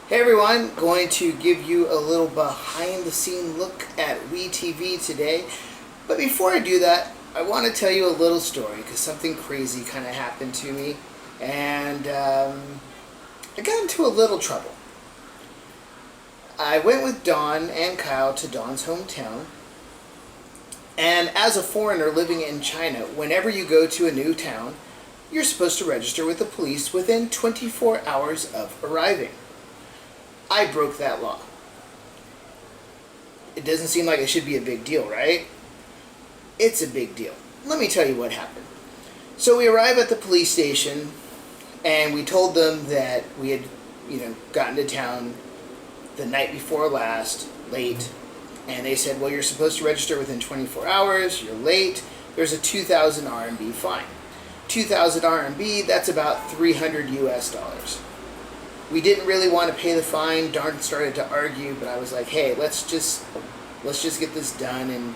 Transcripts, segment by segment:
Hey everyone, going to give you a little behind the scene look at WeTV today. But before I do that, I want to tell you a little story because something crazy kind of happened to me. And I got into a little trouble. I went with Dawn and Kyle to Dawn's hometown. And as a foreigner living in China, whenever you go to a new town, you're supposed to register with the police within 24 hours of arriving. I broke that law. It doesn't seem like it should be a big deal, right? It's a big deal. Let me tell you what happened. So we arrive at the police station, and we told them that we had, gotten to town the night before last, late, and they said, well, you're supposed to register within 24 hours, you're late, there's a 2,000 RMB fine. 2,000 RMB, that's about 300 US dollars. We didn't really want to pay the fine. Dawn started to argue, but I was like, hey, let's just get this done and,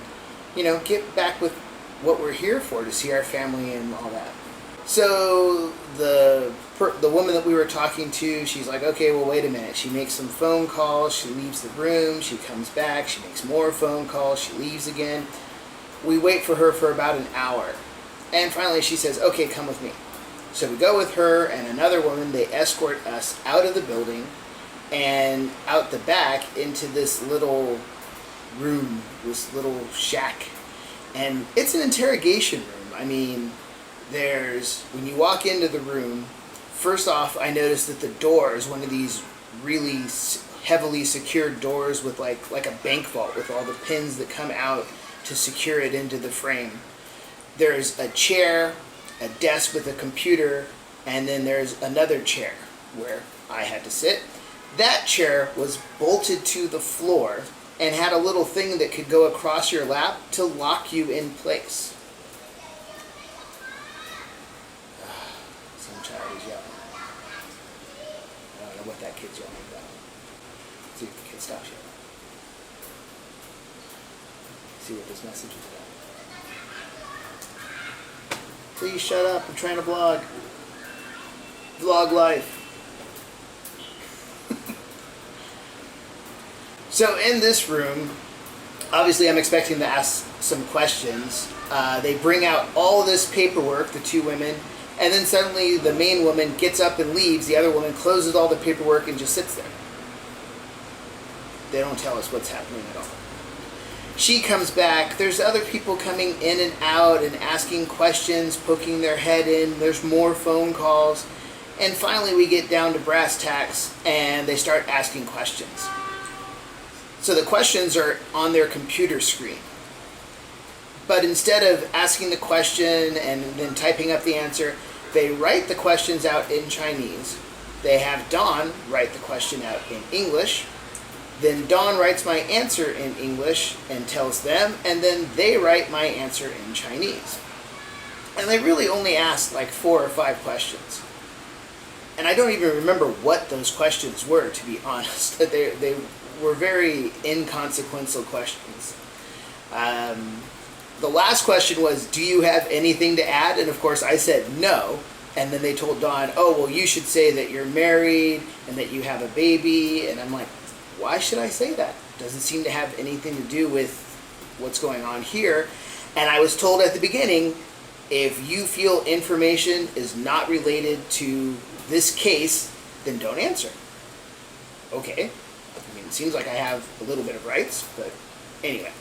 get back with what we're here for, to see our family and all that. So the woman that we were talking to, she's like, okay, well, wait a minute. She makes some phone calls. She leaves the room. She comes back. She makes more phone calls. She leaves again. We wait for her for about an hour. And finally she says, okay, come with me. So we go with her and another woman. They escort us out of the building and out the back into this little room, this little shack. And it's an interrogation room. I mean, when you walk into the room, first off, I noticed that the door is one of these really heavily secured doors with like a bank vault with all the pins that come out to secure it into the frame. There's a chair, a desk with a computer, and then there's another chair where I had to sit. That chair was bolted to the floor and had a little thing that could go across your lap to lock you in place. Some child is yelling. I don't know what that kid's yelling about. Let's see if the kid stops yelling. See what this message is about. Please shut up, I'm trying to vlog. Vlog life. So in this room, obviously I'm expecting to ask some questions. They bring out all this paperwork, the two women, and then suddenly the main woman gets up and leaves. The other woman closes all the paperwork and just sits there. They don't tell us what's happening at all. She comes back, there's other people coming in and out and asking questions, poking their head in, there's more phone calls, and finally we get down to brass tacks and they start asking questions. So the questions are on their computer screen. But instead of asking the question and then typing up the answer, they write the questions out in Chinese. They have Dawn write the question out in English. Then Dawn writes my answer in English and tells them, and then they write my answer in Chinese. And they really only asked like 4 or 5 questions. And I don't even remember what those questions were, to be honest. They were very inconsequential questions. The last question was, do you have anything to add? And of course I said no. And then they told Dawn, oh, well, you should say that you're married and that you have a baby. And I'm like, why should I say that? It doesn't seem to have anything to do with what's going on here. And I was told at the beginning, if you feel information is not related to this case, then don't answer. Okay. I mean, it seems like I have a little bit of rights, but anyway.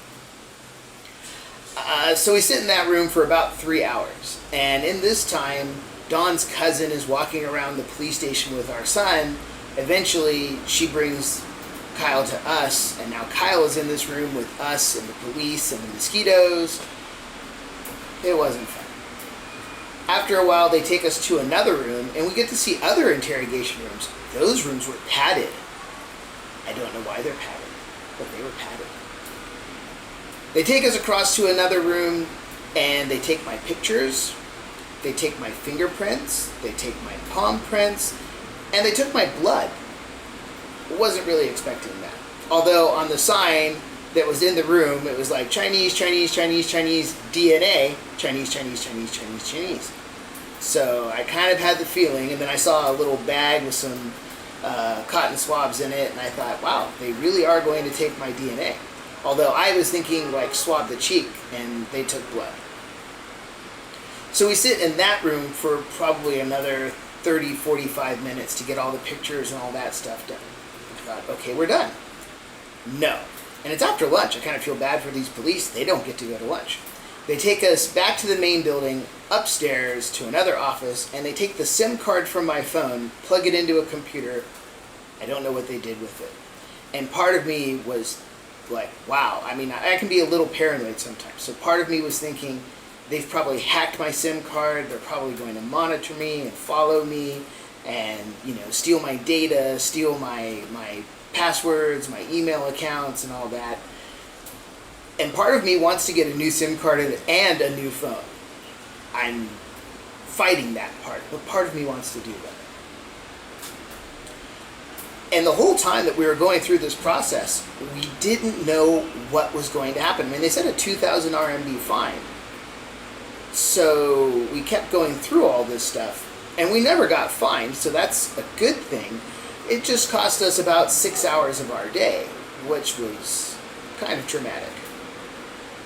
So we sit in that room for about 3 hours. And in this time, Dawn's cousin is walking around the police station with our son. Eventually, she brings Kyle to us, and now Kyle is in this room with us and the police and the mosquitoes. It wasn't fun. After a while, they take us to another room, and we get to see other interrogation rooms. Those rooms were padded. I don't know why they're padded, but they were padded. They take us across to another room, and they take my pictures, they take my fingerprints, they take my palm prints, and they took my blood. Wasn't really expecting that. Although on the sign that was in the room, it was like Chinese, Chinese, Chinese, Chinese, DNA, Chinese, Chinese, Chinese, Chinese, Chinese. So I kind of had the feeling, and then I saw a little bag with some cotton swabs in it, and I thought, wow, they really are going to take my DNA. Although I was thinking like swab the cheek, and they took blood. So we sit in that room for probably another 30, 45 minutes to get all the pictures and all that stuff done. I thought, okay, we're done. No. And it's after lunch. I kind of feel bad for these police. They don't get to go to lunch. They take us back to the main building, upstairs to another office, and they take the SIM card from my phone, plug it into a computer. I don't know what they did with it. And part of me was like, wow. I mean, I can be a little paranoid sometimes. So part of me was thinking, they've probably hacked my SIM card. They're probably going to monitor me and follow me and, you know, steal my data, steal my passwords, my email accounts, and all that. And part of me wants to get a new SIM card and a new phone. I'm fighting that part, but part of me wants to do that. And the whole time that we were going through this process, we didn't know what was going to happen. I mean, they said a 2,000 RMB fine. So we kept going through all this stuff, and we never got fined, so that's a good thing. It just cost us about 6 hours of our day, which was kind of traumatic.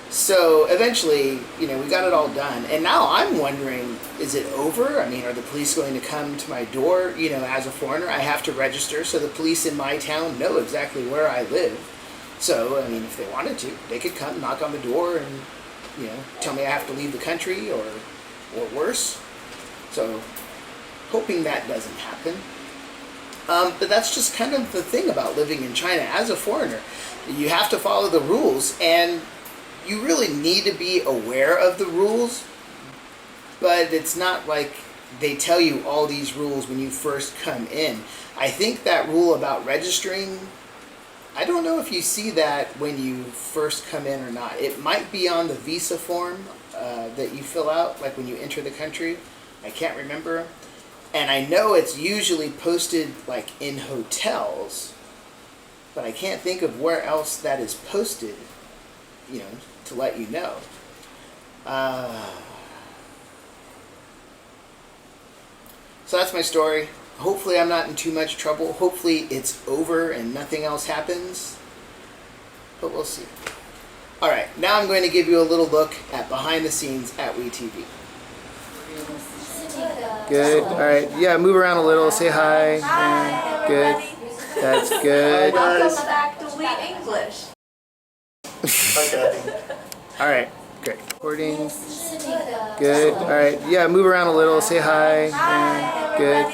So eventually, you know, we got it all done, and now I'm wondering, is it over? I mean, are the police going to come to my door? You know, as a foreigner, I have to register, so the police in my town know exactly where I live. So, I mean, if they wanted to, they could come knock on the door and, you know, tell me I have to leave the country or worse. So, hoping that doesn't happen. But that's just kind of the thing about living in China as a foreigner. You have to follow the rules, and you really need to be aware of the rules, but it's not like they tell you all these rules when you first come in. I think that rule about registering, I don't know if you see that when you first come in or not. It might be on the visa form that you fill out, like when you enter the country. I can't remember. And I know it's usually posted like in hotels, but I can't think of where else that is posted, you know, to let you know. So that's my story. Hopefully I'm not in too much trouble. Hopefully it's over and nothing else happens. But we'll see. Alright, now I'm going to give you a little look at behind the scenes at WeTV. Good. Alright, yeah, move around a little. Say hi. Hi, good. That's good. Welcome back to We English. Okay. Alright, great. Recording. Good. Alright, yeah, move around a little. Say hi. Hi, good.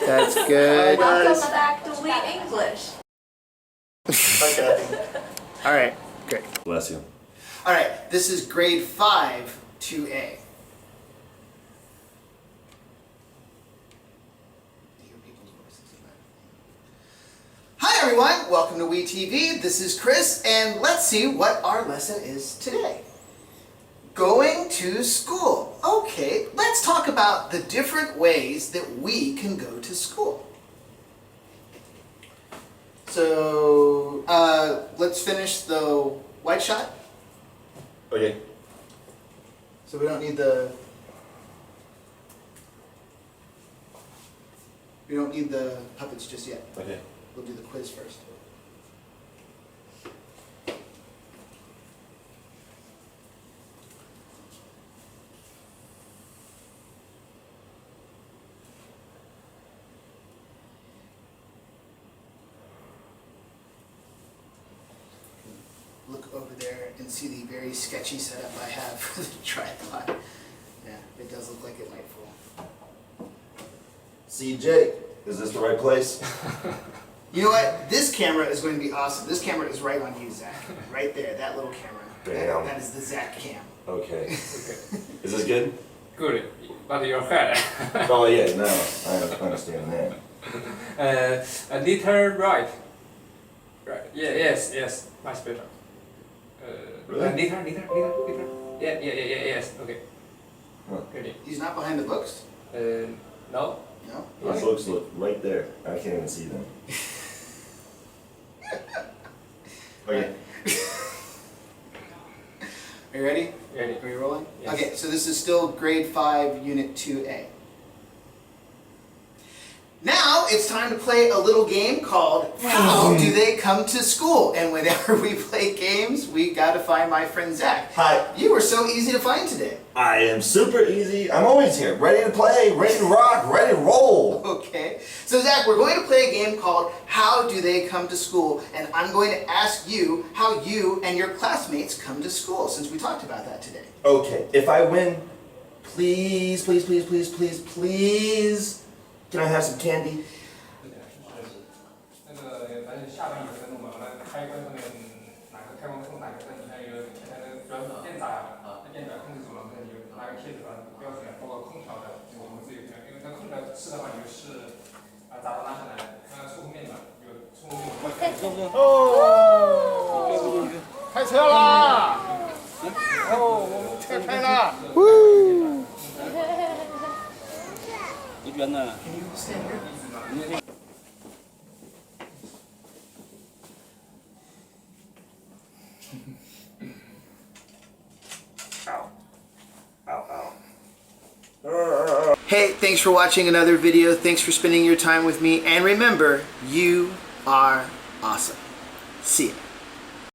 That's good. Welcome back to We English. Okay. Alright, great. Bless you. Alright, this is grade 5 2A. Hi everyone, welcome to WeTV. This is Chris, and let's see what our lesson is today. Going to school. Okay, let's talk about the different ways that we can go to school. So, let's finish the white shot. Okay. So we don't need the puppets just yet. Okay. We'll do the quiz first. Look over there and see the very sketchy setup I have for the tripod. Yeah, it does look like it might fall. CJ, is this the right place? You know what? This camera is going to be awesome. This camera is right on you, Zach. Right there, that little camera. Damn. That is the Zach cam. Okay. Is this good? Good, but your head. Oh yeah, no, I understand that. A little right. Right. Yeah. Yes. Much better. Really? A little. Yeah. Yes. Okay. Huh. Ready. He's not behind the books? No. No? Those folks look right there. I can't even see them. Okay. Are you ready? Ready. Are you rolling? Yes. Okay, so this is still grade 5, unit 2A. Now it's time to play a little game called How Do They Come to School? And whenever we play games, we gotta find my friend Zach. Hi. You were so easy to find today. I am super easy. I'm always here, ready to play, ready to rock, ready to roll. Okay. So Zach, we're going to play a game called How Do They Come to School? And I'm going to ask you how you and your classmates come to school, since we talked about that today. Okay, if I win, please, please, please, please, please, please, can I have some candy? 那个咱下半部分我们开关上面哪个开关控哪个灯，还有那个主要是电闸，那电闸控制什么？那有哪个贴纸上标准，包括空调的，我们自己看，因为它空调是的话你是闸拉下来，那触控面板有触控面板。哦，开车啦！哦，我们车开了。这边呢？ Hey, thanks for watching another video. Thanks for spending your time with me. And remember, you are awesome. See ya.